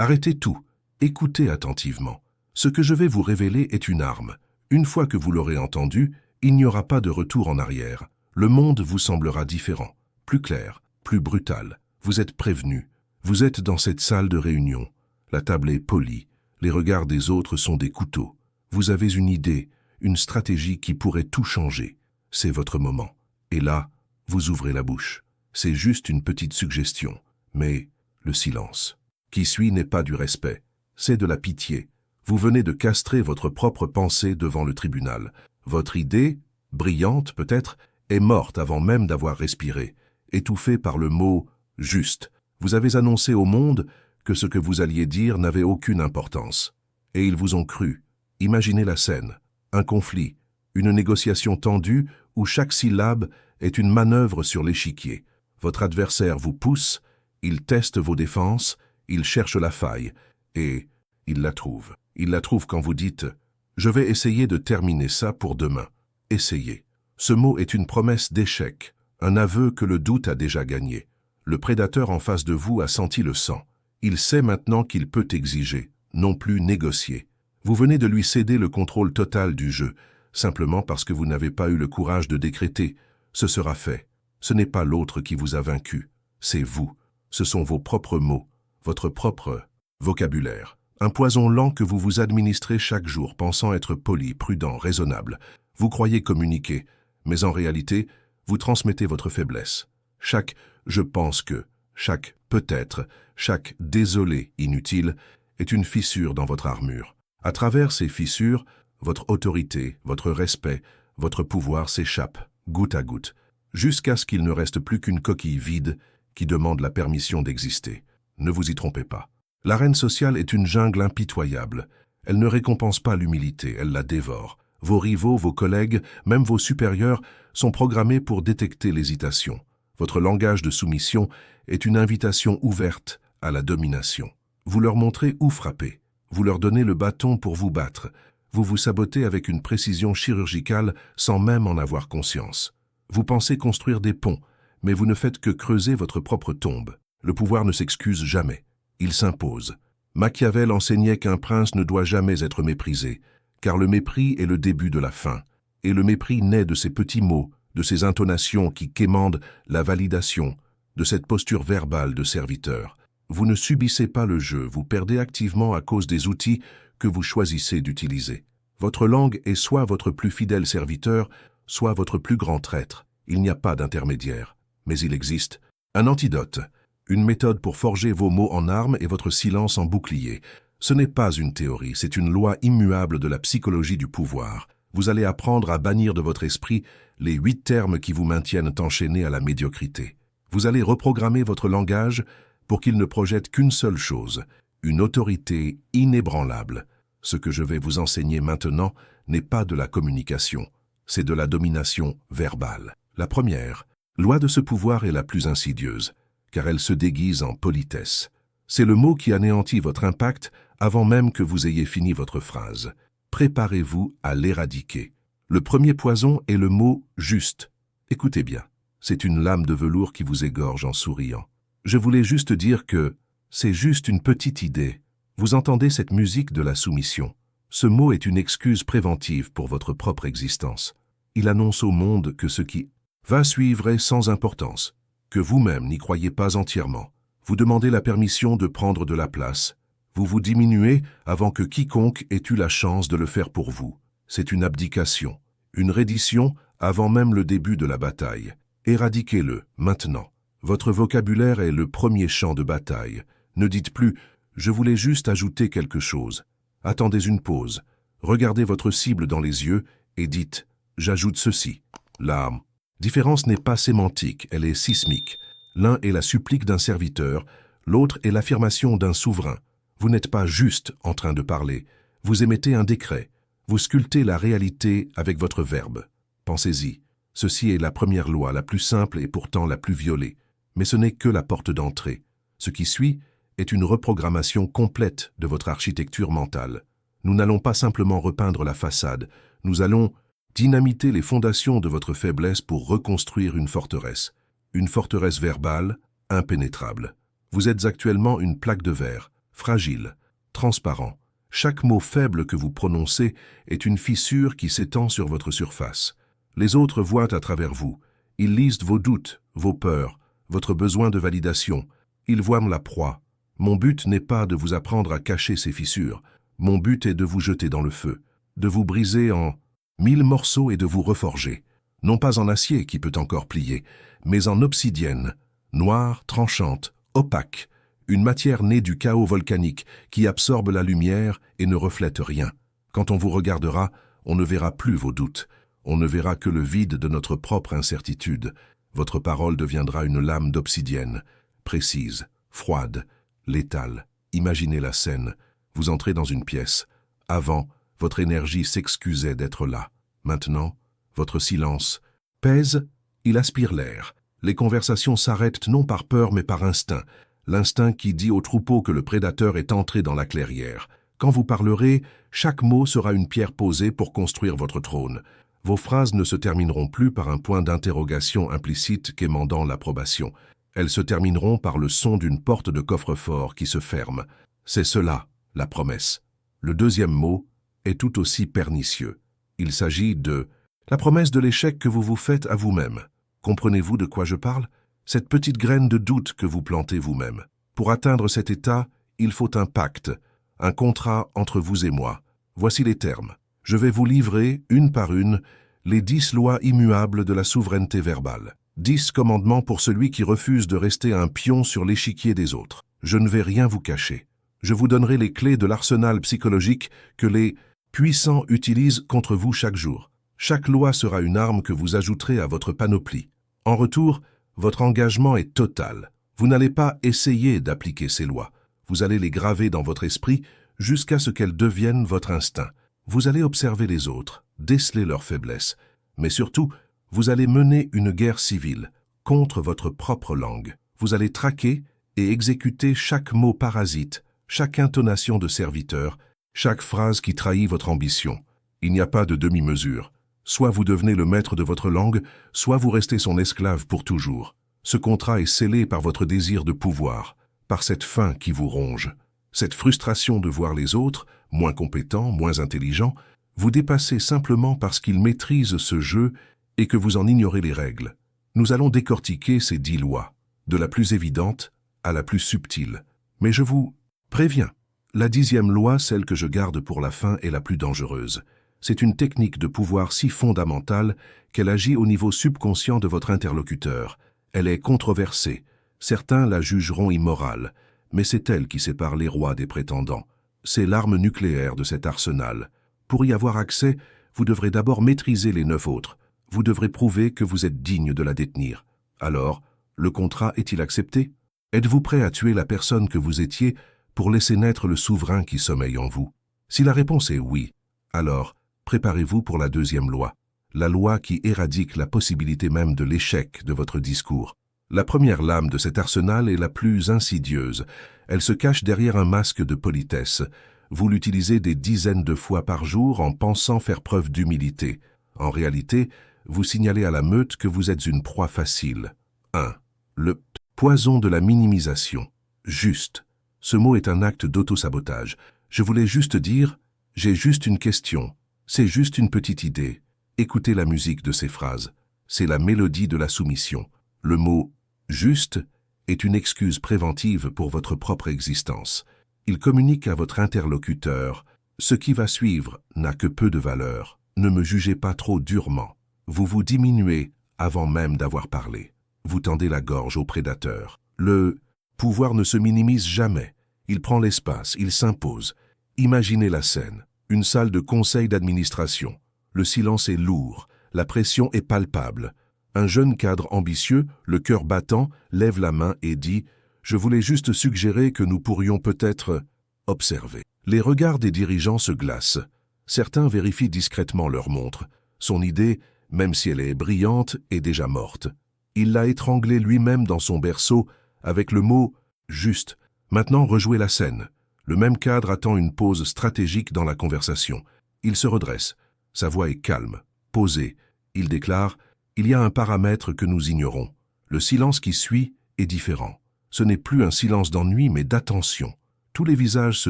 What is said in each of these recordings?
Arrêtez tout, écoutez attentivement. Ce que je vais vous révéler est une arme. Une fois que vous l'aurez entendu, il n'y aura pas de retour en arrière. Le monde vous semblera différent, plus clair, plus brutal. Vous êtes prévenu. Vous êtes dans cette salle de réunion. La table est polie. Les regards des autres sont des couteaux. Vous avez une idée, une stratégie qui pourrait tout changer. C'est votre moment. Et là, vous ouvrez la bouche. C'est juste une petite suggestion. Mais le silence qui suit n'est pas du respect. C'est de la pitié. Vous venez de castrer votre propre pensée devant le tribunal. Votre idée, brillante peut-être, est morte avant même d'avoir respiré, étouffée par le mot « juste ». Vous avez annoncé au monde que ce que vous alliez dire n'avait aucune importance. Et ils vous ont cru. Imaginez la scène, un conflit, une négociation tendue où chaque syllabe est une manœuvre sur l'échiquier. Votre adversaire vous pousse, il teste vos défenses, il cherche la faille, et il la trouve. Il la trouve quand vous dites « Je vais essayer de terminer ça pour demain ». Essayez. Ce mot est une promesse d'échec, un aveu que le doute a déjà gagné. Le prédateur en face de vous a senti le sang. Il sait maintenant qu'il peut exiger, non plus négocier. Vous venez de lui céder le contrôle total du jeu, simplement parce que vous n'avez pas eu le courage de décréter « ce sera fait ». Ce n'est pas l'autre qui vous a vaincu, c'est vous. Ce sont vos propres mots, votre propre vocabulaire. Un poison lent que vous vous administrez chaque jour, pensant être poli, prudent, raisonnable. Vous croyez communiquer, mais en réalité, vous transmettez votre faiblesse. Chaque « je pense que », chaque « peut-être », chaque « désolé » inutile est une fissure dans votre armure. À travers ces fissures, votre autorité, votre respect, votre pouvoir s'échappent, goutte à goutte, jusqu'à ce qu'il ne reste plus qu'une coquille vide qui demande la permission d'exister. Ne vous y trompez pas. L'arène sociale est une jungle impitoyable. Elle ne récompense pas l'humilité, elle la dévore. Vos rivaux, vos collègues, même vos supérieurs sont programmés pour détecter l'hésitation. Votre langage de soumission est une invitation ouverte à la domination. Vous leur montrez où frapper. Vous leur donnez le bâton pour vous battre. Vous vous sabotez avec une précision chirurgicale sans même en avoir conscience. Vous pensez construire des ponts, mais vous ne faites que creuser votre propre tombe. Le pouvoir ne s'excuse jamais. Il s'impose. Machiavel enseignait qu'un prince ne doit jamais être méprisé, car le mépris est le début de la fin. Et le mépris naît de ces petits mots, de ces intonations qui quémandent la validation, de cette posture verbale de serviteur. Vous ne subissez pas le jeu, vous perdez activement à cause des outils que vous choisissez d'utiliser. Votre langue est soit votre plus fidèle serviteur, soit votre plus grand traître. Il n'y a pas d'intermédiaire. Mais il existe un antidote, une méthode pour forger vos mots en armes et votre silence en bouclier. Ce n'est pas une théorie, c'est une loi immuable de la psychologie du pouvoir. Vous allez apprendre à bannir de votre esprit les 8 termes qui vous maintiennent enchaînés à la médiocrité. Vous allez reprogrammer votre langage pour qu'il ne projette qu'une seule chose, une autorité inébranlable. Ce que je vais vous enseigner maintenant n'est pas de la communication, c'est de la domination verbale. La première loi de ce pouvoir est la plus insidieuse, car elle se déguise en politesse. C'est le mot qui anéantit votre impact avant même que vous ayez fini votre phrase. Préparez-vous à l'éradiquer. Le premier poison est le mot « juste ». Écoutez bien, c'est une lame de velours qui vous égorge en souriant. Je voulais juste dire que c'est juste une petite idée. Vous entendez cette musique de la soumission. Ce mot est une excuse préventive pour votre propre existence. Il annonce au monde que ce qui va suivre est sans importance, que vous-même n'y croyez pas entièrement. Vous demandez la permission de prendre de la place. Vous vous diminuez avant que quiconque ait eu la chance de le faire pour vous. C'est une abdication, une reddition avant même le début de la bataille. Éradiquez-le, maintenant. Votre vocabulaire est le premier champ de bataille. Ne dites plus « je voulais juste ajouter quelque chose ». Attendez une pause, regardez votre cible dans les yeux et dites « j'ajoute ceci ». La différence n'est pas sémantique, elle est sismique. L'un est la supplique d'un serviteur, l'autre est l'affirmation d'un souverain. Vous n'êtes pas juste en train de parler, vous émettez un décret. Vous sculptez la réalité avec votre verbe. Pensez-y, ceci est la première loi, la plus simple et pourtant la plus violée. Mais ce n'est que la porte d'entrée. Ce qui suit est une reprogrammation complète de votre architecture mentale. Nous n'allons pas simplement repeindre la façade, nous allons dynamiter les fondations de votre faiblesse pour reconstruire une forteresse verbale, impénétrable. Vous êtes actuellement une plaque de verre, fragile, transparent. Chaque mot faible que vous prononcez est une fissure qui s'étend sur votre surface. Les autres voient à travers vous. Ils lisent vos doutes, vos peurs, votre besoin de validation. Ils voient la proie. Mon but n'est pas de vous apprendre à cacher ces fissures. Mon but est de vous jeter dans le feu, de vous briser en 1000 morceaux et de vous reforger. Non pas en acier qui peut encore plier, mais en obsidienne, noire, tranchante, opaque, une matière née du chaos volcanique qui absorbe la lumière et ne reflète rien. Quand on vous regardera, on ne verra plus vos doutes. On ne verra que le vide de notre propre incertitude. Votre parole deviendra une lame d'obsidienne, précise, froide, létale. Imaginez la scène. Vous entrez dans une pièce. Avant, votre énergie s'excusait d'être là. Maintenant, votre silence pèse, il aspire l'air. Les conversations s'arrêtent non par peur mais par instinct. L'instinct qui dit au troupeau que le prédateur est entré dans la clairière. Quand vous parlerez, chaque mot sera une pierre posée pour construire votre trône. Vos phrases ne se termineront plus par un point d'interrogation implicite quémandant l'approbation. Elles se termineront par le son d'une porte de coffre-fort qui se ferme. C'est cela, la promesse. Le deuxième mot est tout aussi pernicieux. Il s'agit de la promesse de l'échec que vous vous faites à vous-même. Comprenez-vous de quoi je parle? Cette petite graine de doute que vous plantez vous-même. Pour atteindre cet état, il faut un pacte, un contrat entre vous et moi. Voici les termes. Je vais vous livrer, une par une, les 10 lois immuables de la souveraineté verbale. 10 commandements pour celui qui refuse de rester un pion sur l'échiquier des autres. Je ne vais rien vous cacher. Je vous donnerai les clés de l'arsenal psychologique que les puissants utilisent contre vous chaque jour. Chaque loi sera une arme que vous ajouterez à votre panoplie. En retour, votre engagement est total. Vous n'allez pas essayer d'appliquer ces lois. Vous allez les graver dans votre esprit jusqu'à ce qu'elles deviennent votre instinct. Vous allez observer les autres, déceler leurs faiblesses. Mais surtout, vous allez mener une guerre civile contre votre propre langue. Vous allez traquer et exécuter chaque mot parasite, chaque intonation de serviteur, chaque phrase qui trahit votre ambition. Il n'y a pas de demi-mesure. Soit vous devenez le maître de votre langue, soit vous restez son esclave pour toujours. Ce contrat est scellé par votre désir de pouvoir, par cette faim qui vous ronge. Cette frustration de voir les autres, moins compétents, moins intelligents, vous dépasser simplement parce qu'ils maîtrisent ce jeu et que vous en ignorez les règles. Nous allons décortiquer ces 10 lois, de la plus évidente à la plus subtile. Mais je vous préviens, la 10e loi, celle que je garde pour la fin, est la plus dangereuse. C'est une technique de pouvoir si fondamentale qu'elle agit au niveau subconscient de votre interlocuteur. Elle est controversée. Certains la jugeront immorale, mais c'est elle qui sépare les rois des prétendants. C'est l'arme nucléaire de cet arsenal. Pour y avoir accès, vous devrez d'abord maîtriser les 9 autres. Vous devrez prouver que vous êtes digne de la détenir. Alors, le contrat est-il accepté? Êtes-vous prêt à tuer la personne que vous étiez pour laisser naître le souverain qui sommeille en vous? Si la réponse est oui, alors préparez-vous pour la 2e loi, la loi qui éradique la possibilité même de l'échec de votre discours. La première lame de cet arsenal est la plus insidieuse. Elle se cache derrière un masque de politesse. Vous l'utilisez des dizaines de fois par jour en pensant faire preuve d'humilité. En réalité, vous signalez à la meute que vous êtes une proie facile. 1. Le poison de la minimisation. Juste. Ce mot est un acte d'auto-sabotage. Je voulais juste dire, j'ai juste une question. C'est juste une petite idée. Écoutez la musique de ces phrases. C'est la mélodie de la soumission. Le mot « juste » est une excuse préventive pour votre propre existence. Il communique à votre interlocuteur « Ce qui va suivre n'a que peu de valeur. Ne me jugez pas trop durement. » Vous vous diminuez avant même d'avoir parlé. Vous tendez la gorge au prédateur. Le pouvoir ne se minimise jamais. Il prend l'espace, il s'impose. Imaginez la scène. Une salle de conseil d'administration. Le silence est lourd, la pression est palpable. Un jeune cadre ambitieux, le cœur battant, lève la main et dit « Je voulais juste suggérer que nous pourrions peut-être observer ». Les regards des dirigeants se glacent. Certains vérifient discrètement leur montre. Son idée, même si elle est brillante, est déjà morte. Il l'a étranglée lui-même dans son berceau avec le mot « juste ». Maintenant, rejouez la scène. Le même cadre attend une pause stratégique dans la conversation. Il se redresse. Sa voix est calme, posée. Il déclare « Il y a un paramètre que nous ignorons. Le silence qui suit est différent. Ce n'est plus un silence d'ennui, mais d'attention. Tous les visages se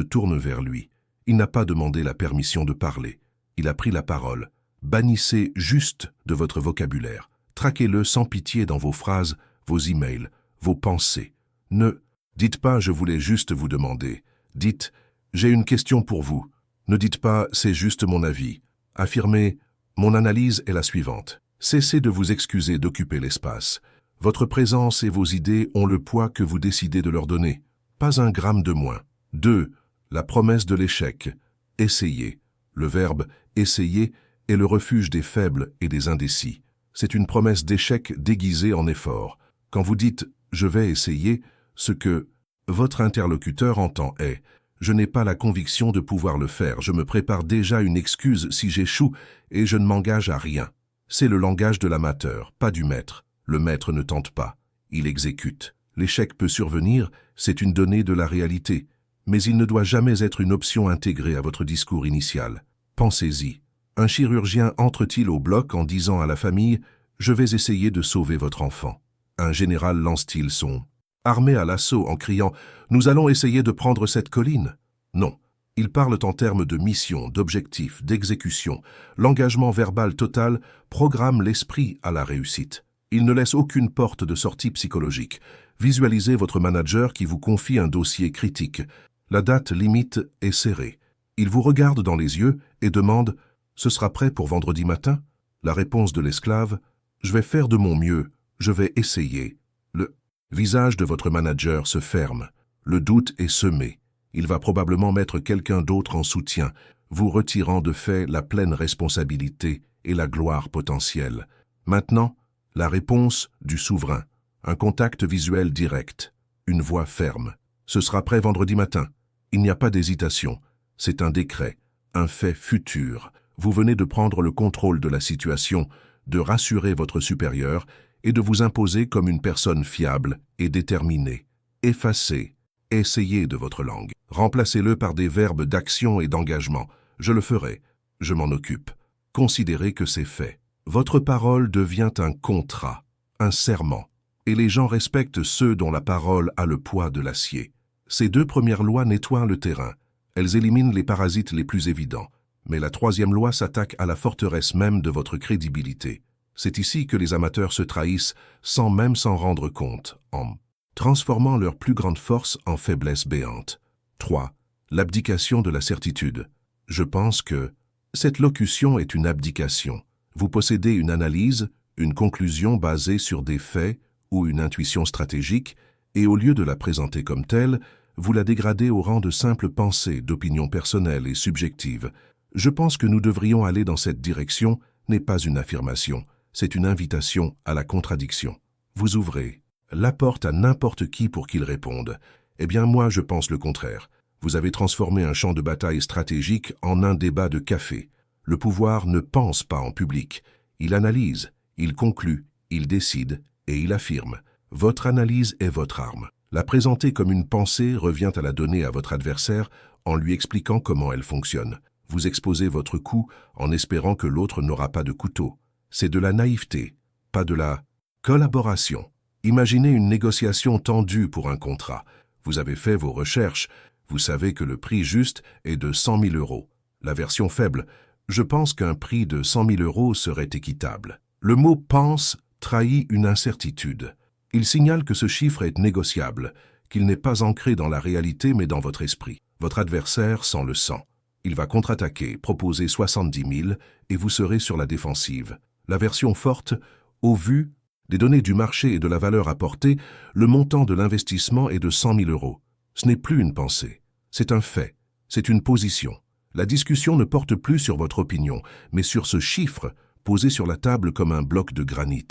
tournent vers lui. Il n'a pas demandé la permission de parler. Il a pris la parole. Bannissez juste de votre vocabulaire. Traquez-le sans pitié dans vos phrases, vos emails, vos pensées. Ne dites pas « je voulais juste vous demander ». Dites « j'ai une question pour vous ». Ne dites pas « c'est juste mon avis ». Affirmez « mon analyse est la suivante ». Cessez de vous excuser d'occuper l'espace. Votre présence et vos idées ont le poids que vous décidez de leur donner. Pas un gramme de moins. 2. La promesse de l'échec. Essayez. Le verbe « essayer » est le refuge des faibles et des indécis. C'est une promesse d'échec déguisée en effort. Quand vous dites « je vais essayer », ce que votre interlocuteur entend est « je n'ai pas la conviction de pouvoir le faire, je me prépare déjà une excuse si j'échoue et je ne m'engage à rien ». C'est le langage de l'amateur, pas du maître. Le maître ne tente pas, il exécute. L'échec peut survenir, c'est une donnée de la réalité, mais il ne doit jamais être une option intégrée à votre discours initial. Pensez-y. Un chirurgien entre-t-il au bloc en disant à la famille « je vais essayer de sauver votre enfant ». Un général lance-t-il son armée à l'assaut en criant « nous allons essayer de prendre cette colline ». Non. Ils parlent en termes de mission, d'objectif, d'exécution. L'engagement verbal total programme l'esprit à la réussite. Il ne laisse aucune porte de sortie psychologique. Visualisez votre manager qui vous confie un dossier critique. La date limite est serrée. Il vous regarde dans les yeux et demande « ce sera prêt pour vendredi matin ?» La réponse de l'esclave « je vais faire de mon mieux, je vais essayer ». Le visage de votre manager se ferme. Le doute est semé. Il va probablement mettre quelqu'un d'autre en soutien, vous retirant de fait la pleine responsabilité et la gloire potentielle. Maintenant, la réponse du souverain. Un contact visuel direct. Une voix ferme. Ce sera prêt vendredi matin. Il n'y a pas d'hésitation. C'est un décret, un fait futur. Vous venez de prendre le contrôle de la situation, de rassurer votre supérieur et de vous imposer comme une personne fiable et déterminée. Effacez. Essayez de votre langue. Remplacez-le par des verbes d'action et d'engagement. Je le ferai. Je m'en occupe. Considérez que c'est fait. Votre parole devient un contrat, un serment. Et les gens respectent ceux dont la parole a le poids de l'acier. Ces 2 premières lois nettoient le terrain. Elles éliminent les parasites les plus évidents. Mais la 3e loi s'attaque à la forteresse même de votre crédibilité. C'est ici que les amateurs se trahissent sans même s'en rendre compte, en transformant leur plus grande force en faiblesse béante. 3. L'abdication de la certitude. Je pense que cette locution est une abdication. Vous possédez une analyse, une conclusion basée sur des faits ou une intuition stratégique, et au lieu de la présenter comme telle, vous la dégradez au rang de simple pensée, d'opinion personnelle et subjective. Je pense que nous devrions aller dans cette direction n'est pas une affirmation, c'est une invitation à la contradiction. Vous ouvrez la porte à n'importe qui pour qu'il réponde. Eh bien moi je pense le contraire. Vous avez transformé un champ de bataille stratégique en un débat de café. Le pouvoir ne pense pas en public. Il analyse, il conclut, il décide et il affirme. Votre analyse est votre arme. La présenter comme une pensée revient à la donner à votre adversaire en lui expliquant comment elle fonctionne. Vous exposez votre coup en espérant que l'autre n'aura pas de couteau. C'est de la naïveté, pas de la collaboration. Imaginez une négociation tendue pour un contrat. Vous avez fait vos recherches. Vous savez que le prix juste est de 100 000 €. La version faible, je pense qu'un prix de 100 000 € serait équitable. Le mot « pense » trahit une incertitude. Il signale que ce chiffre est négociable, qu'il n'est pas ancré dans la réalité mais dans votre esprit. Votre adversaire s'en le sent. Il va contre-attaquer, proposer 70 000 et vous serez sur la défensive. La version forte, au vu des données du marché et de la valeur apportée, le montant de l'investissement est de 100 000 €. Ce n'est plus une pensée, c'est un fait, c'est une position. La discussion ne porte plus sur votre opinion, mais sur ce chiffre posé sur la table comme un bloc de granit.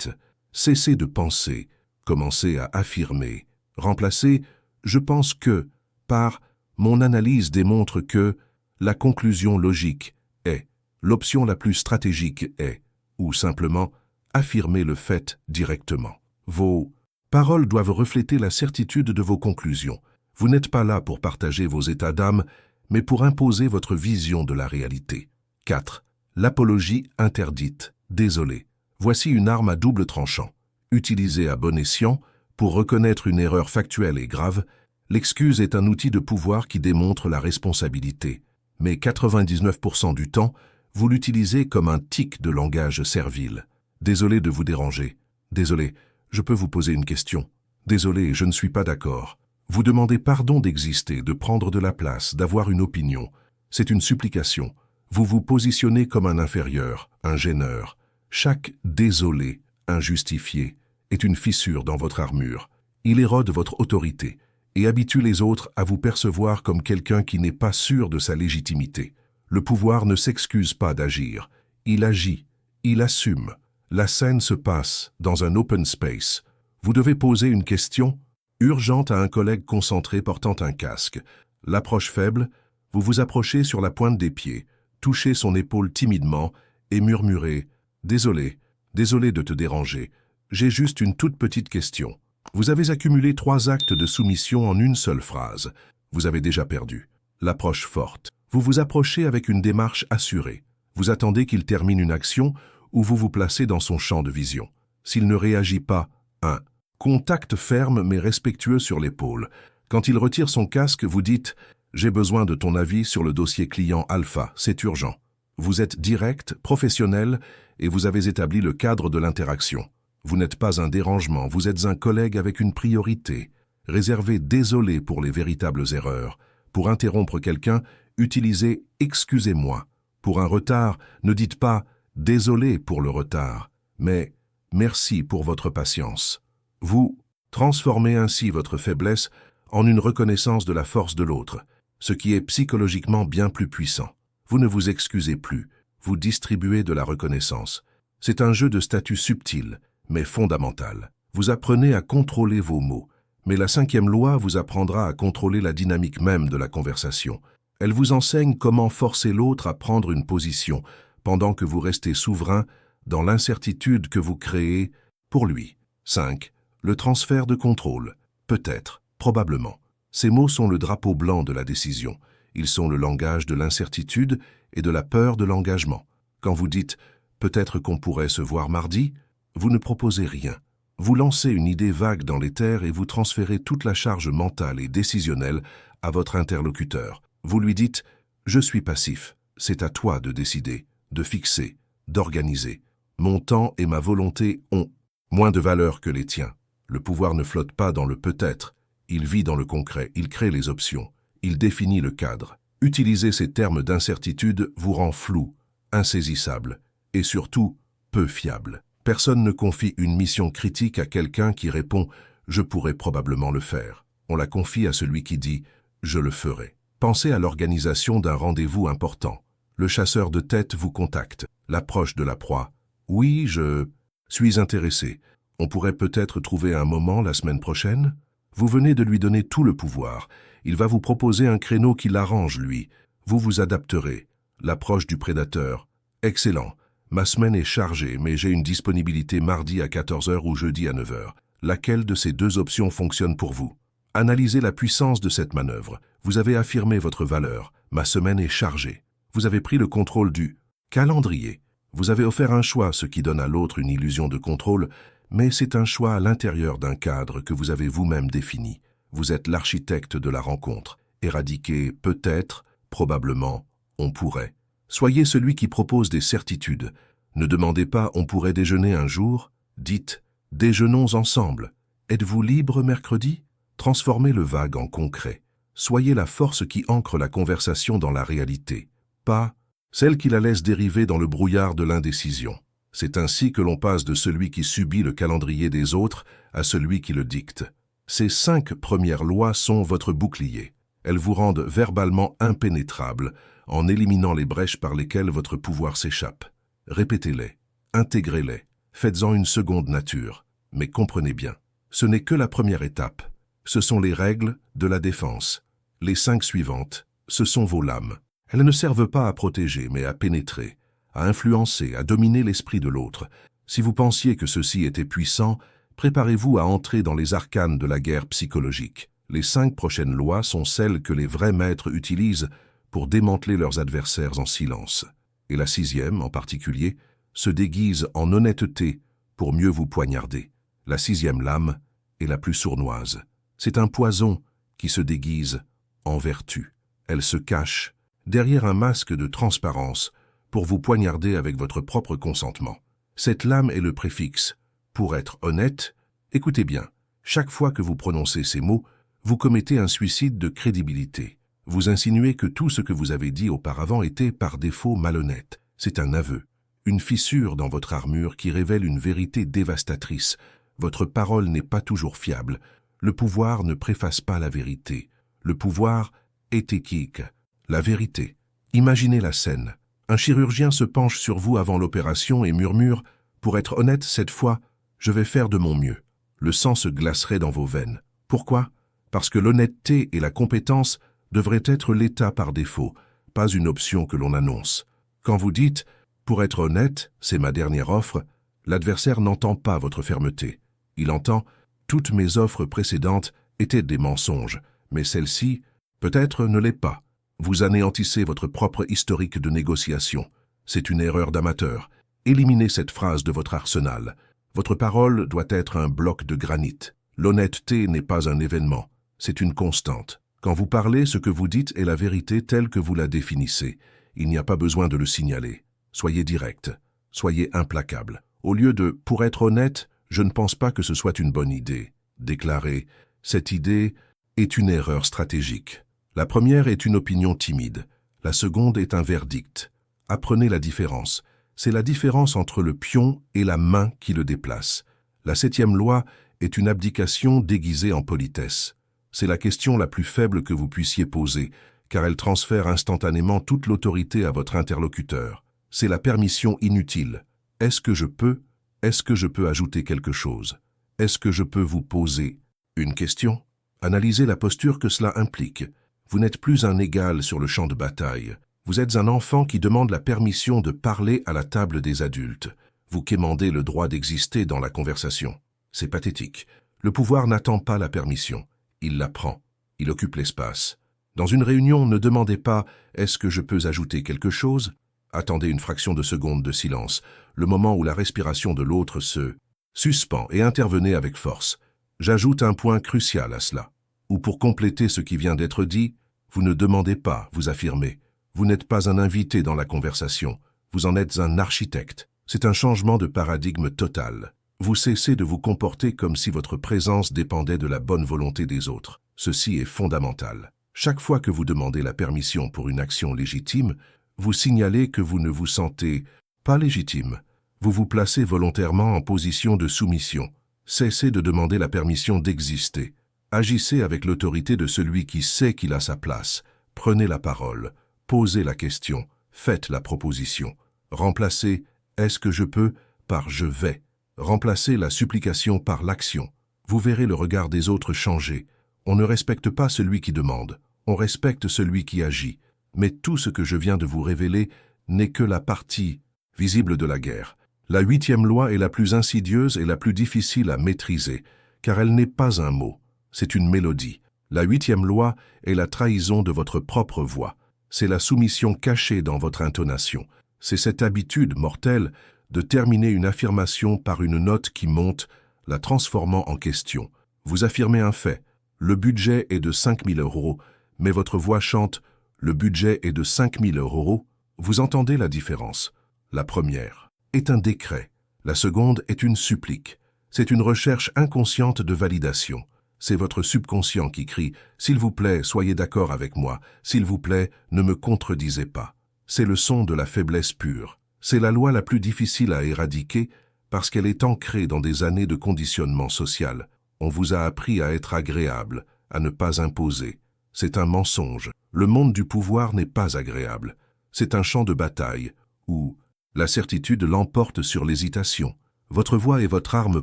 Cessez de penser, commencez à affirmer. Remplacez « je pense que » par « mon analyse démontre que » la conclusion logique est, l'option la plus stratégique est, ou simplement affirmer le fait directement. Vos paroles doivent refléter la certitude de vos conclusions. Vous n'êtes pas là pour partager vos états d'âme, mais pour imposer votre vision de la réalité. 4. L'apologie interdite. Désolé. Voici une arme à double tranchant. Utilisée à bon escient, pour reconnaître une erreur factuelle et grave, L'excuse est un outil de pouvoir qui démontre la responsabilité, mais 99% du temps, vous l'utilisez comme un tic de langage servile. Désolé de vous déranger. Désolé, je peux vous poser une question. Désolé, je ne suis pas d'accord. Vous demandez pardon d'exister, de prendre de la place, d'avoir une opinion. C'est une supplication. Vous vous positionnez comme un inférieur, un gêneur. Chaque « désolé » injustifié est une fissure dans votre armure. Il érode votre autorité et habitue les autres à vous percevoir comme quelqu'un qui n'est pas sûr de sa légitimité. Le pouvoir ne s'excuse pas d'agir. Il agit, il assume. La scène se passe dans un open space. Vous devez poser une question urgente à un collègue concentré portant un casque. L'approche faible, vous vous approchez sur la pointe des pieds, touchez son épaule timidement et murmurez « Désolé, désolé de te déranger. J'ai juste une toute petite question. » Vous avez accumulé 3 actes de soumission en une seule phrase. Vous avez déjà perdu. L'approche forte. Vous vous approchez avec une démarche assurée. Vous attendez qu'il termine une action ou vous vous placez dans son champ de vision. S'il ne réagit pas, 1. Contact ferme mais respectueux sur l'épaule. Quand il retire son casque, vous dites « J'ai besoin de ton avis sur le dossier client Alpha, c'est urgent. » Vous êtes direct, professionnel et vous avez établi le cadre de l'interaction. Vous n'êtes pas un dérangement, vous êtes un collègue avec une priorité. Réservez « désolé » pour les véritables erreurs. Pour interrompre quelqu'un, utilisez « excusez-moi ». Pour un retard, ne dites pas « désolé pour le retard », mais « merci pour votre patience ». Vous transformez ainsi votre faiblesse en une reconnaissance de la force de l'autre, ce qui est psychologiquement bien plus puissant. Vous ne vous excusez plus, vous distribuez de la reconnaissance. C'est un jeu de statut subtil, mais fondamental. Vous apprenez à contrôler vos mots, mais la 5e loi vous apprendra à contrôler la dynamique même de la conversation. Elle vous enseigne comment forcer l'autre à prendre une position, pendant que vous restez souverain dans l'incertitude que vous créez pour lui. 5. Le transfert de contrôle. Peut-être, probablement. Ces mots sont le drapeau blanc de la décision. Ils sont le langage de l'incertitude et de la peur de l'engagement. Quand vous dites « peut-être qu'on pourrait se voir mardi », vous ne proposez rien. Vous lancez une idée vague dans l'éther et vous transférez toute la charge mentale et décisionnelle à votre interlocuteur. Vous lui dites « je suis passif, c'est à toi de décider, de fixer, d'organiser. Mon temps et ma volonté ont moins de valeur que les tiens. Le pouvoir ne flotte pas dans le peut-être, il vit dans le concret, il crée les options, il définit le cadre. Utiliser ces termes d'incertitude vous rend flou, insaisissable et surtout peu fiable. Personne ne confie une mission critique à quelqu'un qui répond « je pourrais probablement le faire ». On la confie à celui qui dit « je le ferai ». Pensez à l'organisation d'un rendez-vous important. Le chasseur de tête vous contacte. L'approche de la proie. « Oui, je suis intéressé. On pourrait peut-être trouver un moment la semaine prochaine ?» Vous venez de lui donner tout le pouvoir. Il va vous proposer un créneau qui l'arrange, lui. Vous vous adapterez. L'approche du prédateur. « Excellent. Ma semaine est chargée, mais j'ai une disponibilité mardi à 14h ou jeudi à 9h. Laquelle de ces 2 options fonctionne pour vous? Analysez la puissance de cette manœuvre. Vous avez affirmé votre valeur. Ma semaine est chargée. Vous avez pris le contrôle du calendrier. Vous avez offert un choix, ce qui donne à l'autre une illusion de contrôle, mais c'est un choix à l'intérieur d'un cadre que vous avez vous-même défini. Vous êtes l'architecte de la rencontre. Éradiquer peut-être, probablement, on pourrait. Soyez celui qui propose des certitudes. Ne demandez pas « on pourrait déjeuner un jour », dites « déjeunons ensemble ». Êtes-vous libre mercredi? Transformez le vague en concret. Soyez la force qui ancre la conversation dans la réalité, pas celle qui la laisse dériver dans le brouillard de l'indécision. C'est ainsi que l'on passe de celui qui subit le calendrier des autres à celui qui le dicte. Ces 5 premières lois sont votre bouclier. Elles vous rendent verbalement impénétrable en éliminant les brèches par lesquelles votre pouvoir s'échappe. Répétez-les, intégrez-les, faites-en une seconde nature. Mais comprenez bien, ce n'est que la première étape. Ce sont les règles de la défense. Les 5 suivantes, ce sont vos lames. Elles ne servent pas à protéger, mais à pénétrer, à influencer, à dominer l'esprit de l'autre. Si vous pensiez que ceci était puissant, préparez-vous à entrer dans les arcanes de la guerre psychologique. Les 5 prochaines lois sont celles que les vrais maîtres utilisent pour démanteler leurs adversaires en silence. Et la 6e, en particulier, se déguise en honnêteté pour mieux vous poignarder. La 6e lame est la plus sournoise. C'est un poison qui se déguise en vertu. Elle se cache derrière un masque de transparence pour vous poignarder avec votre propre consentement. Cette lame est le préfixe. Pour être honnête, écoutez bien, chaque fois que vous prononcez ces mots, vous commettez un suicide de crédibilité. Vous insinuez que tout ce que vous avez dit auparavant était par défaut malhonnête. C'est un aveu, une fissure dans votre armure qui révèle une vérité dévastatrice. Votre parole n'est pas toujours fiable. Le pouvoir ne préface pas la vérité. Le pouvoir est équique. La vérité. Imaginez la scène. Un chirurgien se penche sur vous avant l'opération et murmure « Pour être honnête, cette fois, je vais faire de mon mieux ». Le sang se glacerait dans vos veines. Pourquoi? Parce que l'honnêteté et la compétence devraient être l'état par défaut, pas une option que l'on annonce. Quand vous dites « Pour être honnête, c'est ma dernière offre », l'adversaire n'entend pas votre fermeté. Il entend « Toutes mes offres précédentes étaient des mensonges, mais celle-ci, peut-être, ne l'est pas ». Vous anéantissez votre propre historique de négociation. C'est une erreur d'amateur. Éliminez cette phrase de votre arsenal. Votre parole doit être un bloc de granit. L'honnêteté n'est pas un événement, c'est une constante. Quand vous parlez, ce que vous dites est la vérité telle que vous la définissez. Il n'y a pas besoin de le signaler. Soyez direct, soyez implacable. Au lieu de « pour être honnête, je ne pense pas que ce soit une bonne idée », déclarez « cette idée est une erreur stratégique ». La première est une opinion timide, la seconde est un verdict. Apprenez la différence. C'est la différence entre le pion et la main qui le déplace. La 7e loi est une abdication déguisée en politesse. C'est la question la plus faible que vous puissiez poser, car elle transfère instantanément toute l'autorité à votre interlocuteur. C'est la permission inutile. Est-ce que je peux ajouter quelque chose? Est-ce que je peux vous poser une question? Analysez la posture que cela implique. Vous n'êtes plus un égal sur le champ de bataille. Vous êtes un enfant qui demande la permission de parler à la table des adultes. Vous quémandez le droit d'exister dans la conversation. C'est pathétique. Le pouvoir n'attend pas la permission. Il la prend. Il occupe l'espace. Dans une réunion, ne demandez pas « Est-ce que je peux ajouter quelque chose ?» Attendez une fraction de seconde de silence, le moment où la respiration de l'autre se suspend, et intervenez avec force. J'ajoute un point crucial à cela. Ou pour compléter ce qui vient d'être dit, vous ne demandez pas, vous affirmez. Vous n'êtes pas un invité dans la conversation, vous en êtes un architecte. C'est un changement de paradigme total. Vous cessez de vous comporter comme si votre présence dépendait de la bonne volonté des autres. Ceci est fondamental. Chaque fois que vous demandez la permission pour une action légitime, vous signalez que vous ne vous sentez pas légitime. Vous vous placez volontairement en position de soumission. Cessez de demander la permission d'exister. Agissez avec l'autorité de celui qui sait qu'il a sa place. Prenez la parole, posez la question, faites la proposition. Remplacez « est-ce que je peux » par « je vais ». Remplacez la supplication par l'action. Vous verrez le regard des autres changer. On ne respecte pas celui qui demande, on respecte celui qui agit. Mais tout ce que je viens de vous révéler n'est que la partie visible de la guerre. La 8e loi est la plus insidieuse et la plus difficile à maîtriser, car elle n'est pas un mot. C'est une mélodie. La 8e loi est la trahison de votre propre voix. C'est la soumission cachée dans votre intonation. C'est cette habitude mortelle de terminer une affirmation par une note qui monte, la transformant en question. Vous affirmez un fait. Le budget est de 5 000 €, mais votre voix chante « Le budget est de 5 000 €. Vous entendez la différence. La première est un décret. La seconde est une supplique. C'est une recherche inconsciente de validation. C'est votre subconscient qui crie « S'il vous plaît, soyez d'accord avec moi. S'il vous plaît, ne me contredisez pas. » C'est le son de la faiblesse pure. C'est la loi la plus difficile à éradiquer parce qu'elle est ancrée dans des années de conditionnement social. On vous a appris à être agréable, à ne pas imposer. C'est un mensonge. Le monde du pouvoir n'est pas agréable. C'est un champ de bataille où la certitude l'emporte sur l'hésitation. Votre voix est votre arme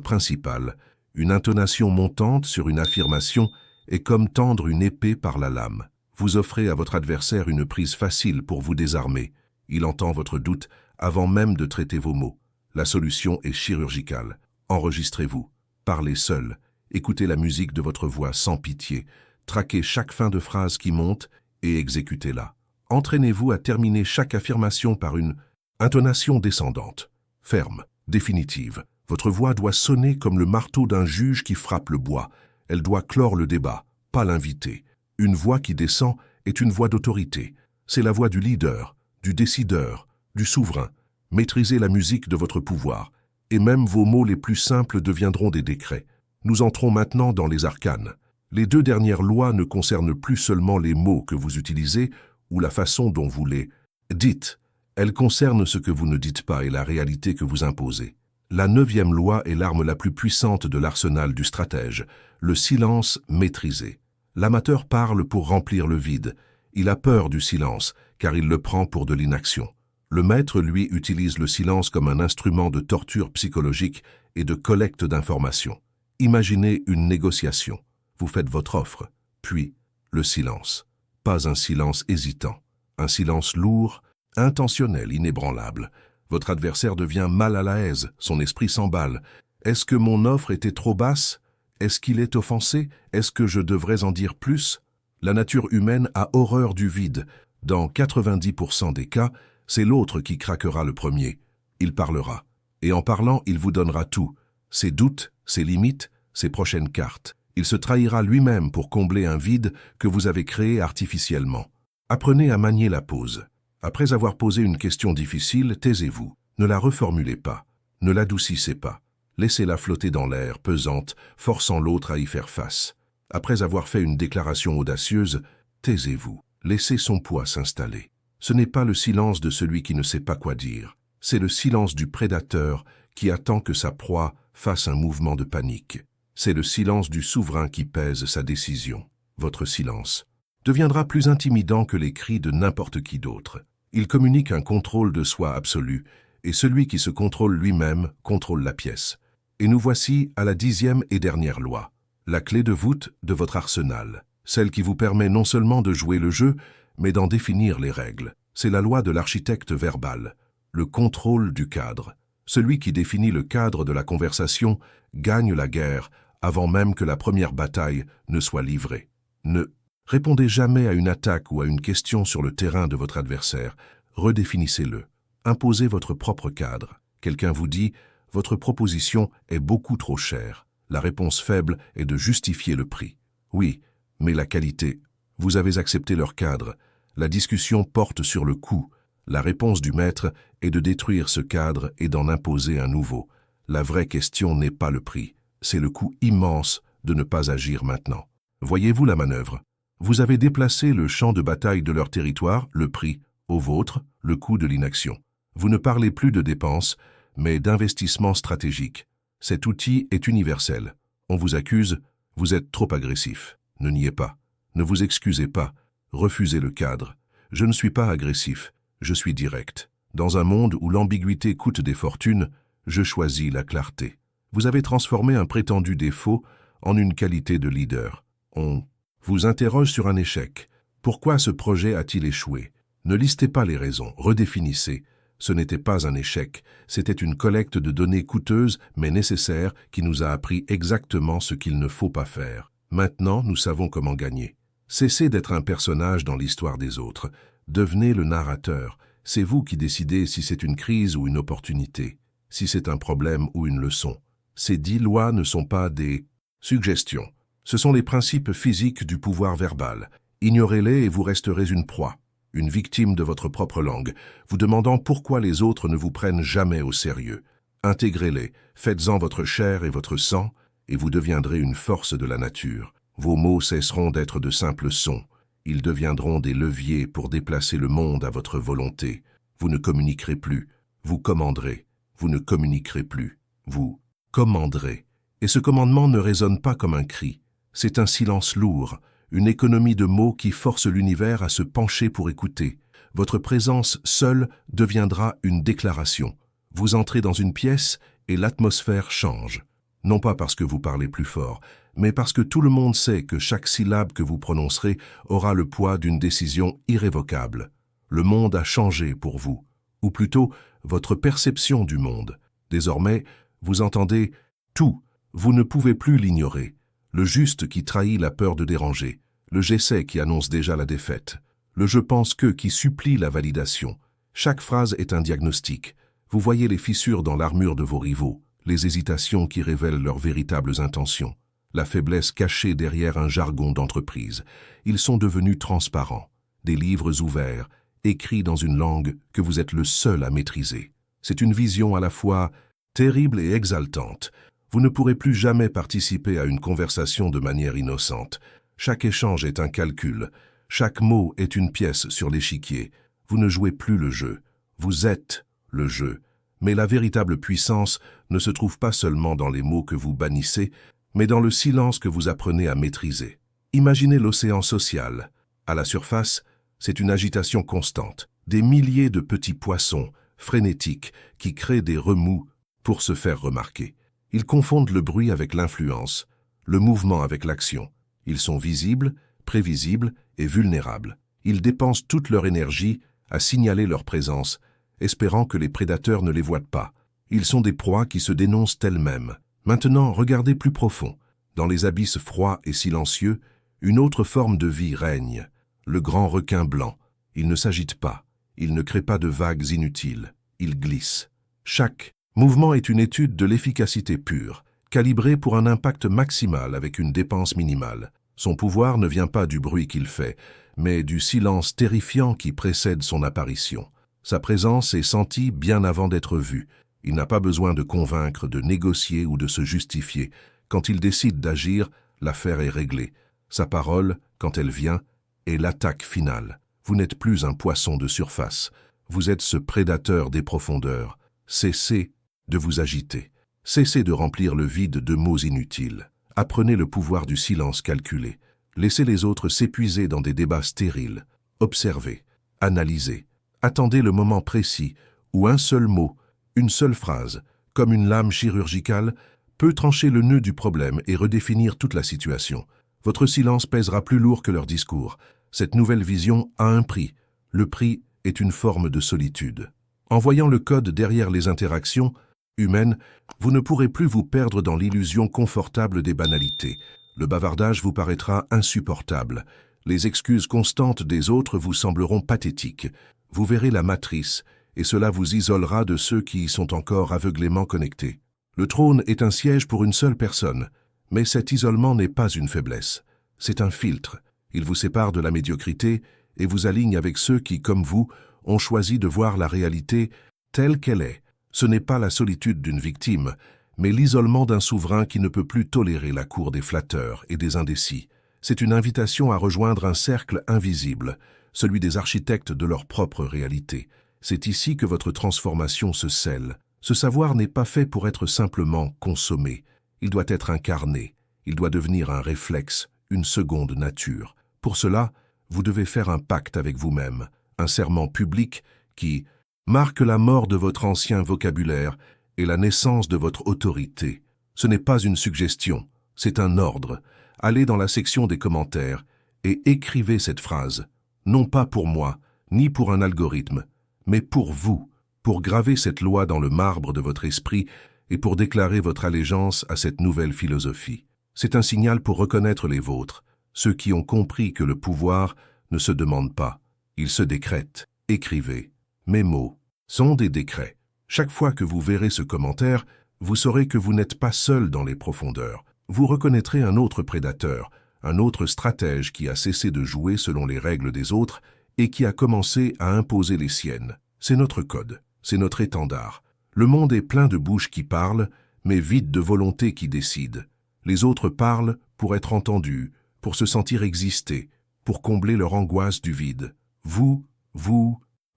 principale. Une intonation montante sur une affirmation est comme tendre une épée par la lame. Vous offrez à votre adversaire une prise facile pour vous désarmer. Il entend votre doute avant même de traiter vos mots. La solution est chirurgicale. Enregistrez-vous. Parlez seul. Écoutez la musique de votre voix sans pitié. Traquez chaque fin de phrase qui monte et exécutez-la. Entraînez-vous à terminer chaque affirmation par une intonation descendante, ferme, définitive. Votre voix doit sonner comme le marteau d'un juge qui frappe le bois. Elle doit clore le débat, pas l'inviter. Une voix qui descend est une voix d'autorité. C'est la voix du leader, du décideur, du souverain. Maîtrisez la musique de votre pouvoir, et même vos mots les plus simples deviendront des décrets. Nous entrons maintenant dans les arcanes. Les 2 dernières lois ne concernent plus seulement les mots que vous utilisez ou la façon dont vous les dites. Elles concernent ce que vous ne dites pas et la réalité que vous imposez. La 9e loi est l'arme la plus puissante de l'arsenal du stratège, le silence maîtrisé. L'amateur parle pour remplir le vide. Il a peur du silence, car il le prend pour de l'inaction. Le maître, lui, utilise le silence comme un instrument de torture psychologique et de collecte d'informations. Imaginez une négociation. Vous faites votre offre, puis le silence. Pas un silence hésitant, un silence lourd, intentionnel, inébranlable. Votre adversaire devient mal à l'aise, son esprit s'emballe. Est-ce que mon offre était trop basse? Est-ce qu'il est offensé? Est-ce que je devrais en dire plus? La nature humaine a horreur du vide. Dans 90% des cas, c'est l'autre qui craquera le premier. Il parlera. Et en parlant, il vous donnera tout. Ses doutes, ses limites, ses prochaines cartes. Il se trahira lui-même pour combler un vide que vous avez créé artificiellement. Apprenez à manier la pause. Après avoir posé une question difficile, taisez-vous. Ne la reformulez pas. Ne l'adoucissez pas. Laissez-la flotter dans l'air, pesante, forçant l'autre à y faire face. Après avoir fait une déclaration audacieuse, taisez-vous. Laissez son poids s'installer. Ce n'est pas le silence de celui qui ne sait pas quoi dire. C'est le silence du prédateur qui attend que sa proie fasse un mouvement de panique. C'est le silence du souverain qui pèse sa décision. Votre silence deviendra plus intimidant que les cris de n'importe qui d'autre. Il communique un contrôle de soi absolu, et celui qui se contrôle lui-même contrôle la pièce. Et nous voici à la 10e et dernière loi, la clé de voûte de votre arsenal, celle qui vous permet non seulement de jouer le jeu, mais d'en définir les règles. C'est la loi de l'architecte verbal, le contrôle du cadre. Celui qui définit le cadre de la conversation gagne la guerre avant même que la première bataille ne soit livrée. Ne répondez jamais à une attaque ou à une question sur le terrain de votre adversaire. Redéfinissez-le. Imposez votre propre cadre. Quelqu'un vous dit « Votre proposition est beaucoup trop chère ». La réponse faible est de justifier le prix. Oui, mais la qualité. Vous avez accepté leur cadre. La discussion porte sur le coût. La réponse du maître est de détruire ce cadre et d'en imposer un nouveau. La vraie question n'est pas le prix. C'est le coût immense de ne pas agir maintenant. Voyez-vous la manœuvre? Vous avez déplacé le champ de bataille de leur territoire, le prix, au vôtre, le coût de l'inaction. Vous ne parlez plus de dépenses, mais d'investissement stratégique. Cet outil est universel. On vous accuse, vous êtes trop agressif. Ne niez pas. Ne vous excusez pas. Refusez le cadre. Je ne suis pas agressif, je suis direct. Dans un monde où l'ambiguïté coûte des fortunes, je choisis la clarté. Vous avez transformé un prétendu défaut en une qualité de leader. On vous interroge sur un échec. Pourquoi ce projet a-t-il échoué? Ne listez pas les raisons, redéfinissez. Ce n'était pas un échec, c'était une collecte de données coûteuses mais nécessaires qui nous a appris exactement ce qu'il ne faut pas faire. Maintenant, nous savons comment gagner. Cessez d'être un personnage dans l'histoire des autres. Devenez le narrateur. C'est vous qui décidez si c'est une crise ou une opportunité, si c'est un problème ou une leçon. Ces 10 lois ne sont pas des suggestions. Ce sont les principes physiques du pouvoir verbal. Ignorez-les et vous resterez une proie, une victime de votre propre langue, vous demandant pourquoi les autres ne vous prennent jamais au sérieux. Intégrez-les, faites-en votre chair et votre sang, et vous deviendrez une force de la nature. Vos mots cesseront d'être de simples sons. Ils deviendront des leviers pour déplacer le monde à votre volonté. Vous ne communiquerez plus, vous commanderez. Vous ne communiquerez plus, vous commanderez. Et ce commandement ne résonne pas comme un cri. C'est un silence lourd, une économie de mots qui force l'univers à se pencher pour écouter. Votre présence seule deviendra une déclaration. Vous entrez dans une pièce et l'atmosphère change. Non pas parce que vous parlez plus fort, mais parce que tout le monde sait que chaque syllabe que vous prononcerez aura le poids d'une décision irrévocable. Le monde a changé pour vous, ou plutôt votre perception du monde. Désormais, vous entendez tout. Vous ne pouvez plus l'ignorer. Le juste qui trahit la peur de déranger, le j'essaie qui annonce déjà la défaite, le je pense que qui supplie la validation. Chaque phrase est un diagnostic. Vous voyez les fissures dans l'armure de vos rivaux, les hésitations qui révèlent leurs véritables intentions. la faiblesse cachée derrière un jargon d'entreprise. Ils sont devenus transparents, des livres ouverts, écrits dans une langue que vous êtes le seul à maîtriser. C'est une vision à la fois terrible et exaltante. Vous ne pourrez plus jamais participer à une conversation de manière innocente. Chaque échange est un calcul, chaque mot est une pièce sur l'échiquier. Vous ne jouez plus le jeu, vous êtes le jeu. Mais la véritable puissance ne se trouve pas seulement dans les mots que vous bannissez, mais dans le silence que vous apprenez à maîtriser. Imaginez l'océan social. À la surface, c'est une agitation constante, des milliers de petits poissons, frénétiques, qui créent des remous pour se faire remarquer. Ils confondent le bruit avec l'influence, le mouvement avec l'action. Ils sont visibles, prévisibles et vulnérables. Ils dépensent toute leur énergie à signaler leur présence, espérant que les prédateurs ne les voient pas. Ils sont des proies qui se dénoncent elles-mêmes. Maintenant, regardez plus profond. Dans les abysses froids et silencieux, une autre forme de vie règne. Le grand requin blanc. Il ne s'agite pas. Il ne crée pas de vagues inutiles. Il glisse. Chaque mouvement est une étude de l'efficacité pure, calibrée pour un impact maximal avec une dépense minimale. Son pouvoir ne vient pas du bruit qu'il fait, mais du silence terrifiant qui précède son apparition. Sa présence est sentie bien avant d'être vue. Il n'a pas besoin de convaincre, de négocier ou de se justifier. Quand il décide d'agir, l'affaire est réglée. Sa parole, quand elle vient, est l'attaque finale. Vous n'êtes plus un poisson de surface. Vous êtes ce prédateur des profondeurs. Cessez de vous agiter. Cessez de remplir le vide de mots inutiles. Apprenez le pouvoir du silence calculé. Laissez les autres s'épuiser dans des débats stériles. Observez, analysez. Attendez le moment précis où un seul mot, une seule phrase, comme une lame chirurgicale, peut trancher le nœud du problème et redéfinir toute la situation. Votre silence pèsera plus lourd que leur discours. Cette nouvelle vision a un prix. Le prix est une forme de solitude. En voyant le code derrière les interactions humaines, vous ne pourrez plus vous perdre dans l'illusion confortable des banalités. Le bavardage vous paraîtra insupportable. Les excuses constantes des autres vous sembleront pathétiques. Vous verrez la matrice, et cela vous isolera de ceux qui y sont encore aveuglément connectés. Le trône est un siège pour une seule personne, mais cet isolement n'est pas une faiblesse. C'est un filtre. Il vous sépare de la médiocrité et vous aligne avec ceux qui, comme vous, ont choisi de voir la réalité telle qu'elle est. Ce n'est pas la solitude d'une victime, mais l'isolement d'un souverain qui ne peut plus tolérer la cour des flatteurs et des indécis. C'est une invitation à rejoindre un cercle invisible, celui des architectes de leur propre réalité. C'est ici que votre transformation se scelle. Ce savoir n'est pas fait pour être simplement consommé. Il doit être incarné. Il doit devenir un réflexe, une seconde nature. Pour cela, vous devez faire un pacte avec vous-même, un serment public qui marque la mort de votre ancien vocabulaire et la naissance de votre autorité. Ce n'est pas une suggestion, c'est un ordre. Allez dans la section des commentaires et écrivez cette phrase, non pas pour moi, ni pour un algorithme, mais pour vous, pour graver cette loi dans le marbre de votre esprit et pour déclarer votre allégeance à cette nouvelle philosophie. C'est un signal pour reconnaître les vôtres, ceux qui ont compris que le pouvoir ne se demande pas, il se décrète. Écrivez. Mes mots sont des décrets. Chaque fois que vous verrez ce commentaire, vous saurez que vous n'êtes pas seul dans les profondeurs. Vous reconnaîtrez un autre prédateur, un autre stratège qui a cessé de jouer selon les règles des autres et qui a commencé à imposer les siennes. C'est notre code, c'est notre étendard. Le monde est plein de bouches qui parlent, mais vide de volonté qui décide. Les autres parlent pour être entendus, pour se sentir exister, pour combler leur angoisse du vide. Vous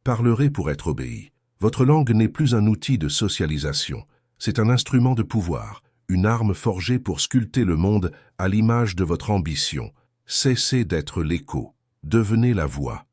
parlerez pour être obéi. Votre langue n'est plus un outil de socialisation, c'est un instrument de pouvoir, une arme forgée pour sculpter le monde à l'image de votre ambition. Cessez d'être l'écho, devenez la voix.